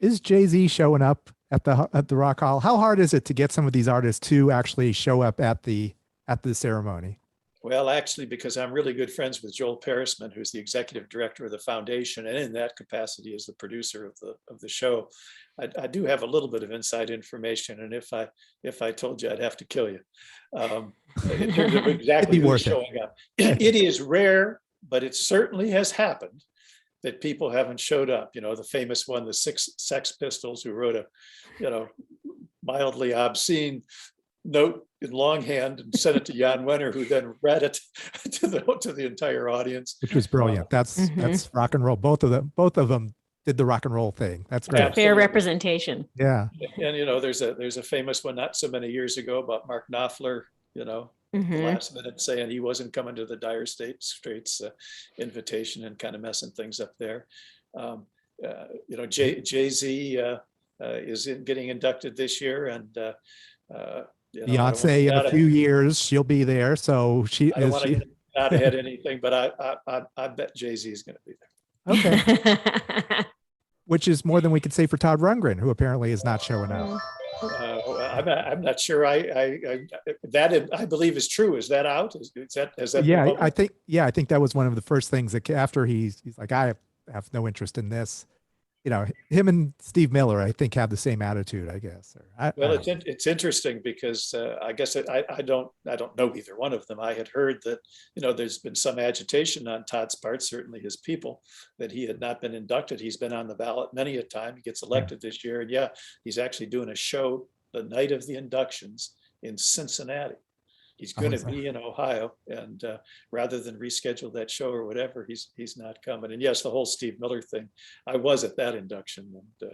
is Jay-Z showing up at the Rock Hall? How hard is it to get some of these artists to actually show up at the ceremony? Well, actually, because I'm really good friends with Joel Parisman, who's the executive director of the foundation, and in that capacity as the producer of the show, I do have a little bit of inside information. And if I told you, I'd have to kill you. In terms of exactly who's showing up, it is rare, but it certainly has happened that people haven't showed up. You know, the famous one, the Sex Pistols, who wrote a, mildly obscene note in longhand and sent it to Jan Wenner, who then read it to the entire audience, which was brilliant. That's rock and roll. Both of them did the rock and roll thing. That's great. Absolutely. Fair representation. Yeah. And there's a famous one not so many years ago about Mark Knopfler, the last minute saying he wasn't coming to the Dire Straits invitation and kind of messing things up there. Jay-Z is getting inducted this year, and Beyonce in a few years, she'll be there. So I don't want to get out ahead of anything, but I bet Jay-Z is going to be there. Okay. Which is more than we could say for Todd Rundgren, who apparently is not showing up. I'm not sure. That I believe is true. Is that out? Is that? Yeah, I think that was one of the first things that after he's like, I have no interest in this. Him and Steve Miller, I think, have the same attitude, I guess. It's interesting because I guess I don't know either one of them. I had heard that, there's been some agitation on Todd's part, certainly his people, that he had not been inducted. He's been on the ballot many a time. He gets elected this year. And he's actually doing a show the night of the inductions in Cincinnati. He's going to be in Ohio, and rather than reschedule that show or whatever, he's not coming. And yes, the whole Steve Miller thing. I was at that induction, and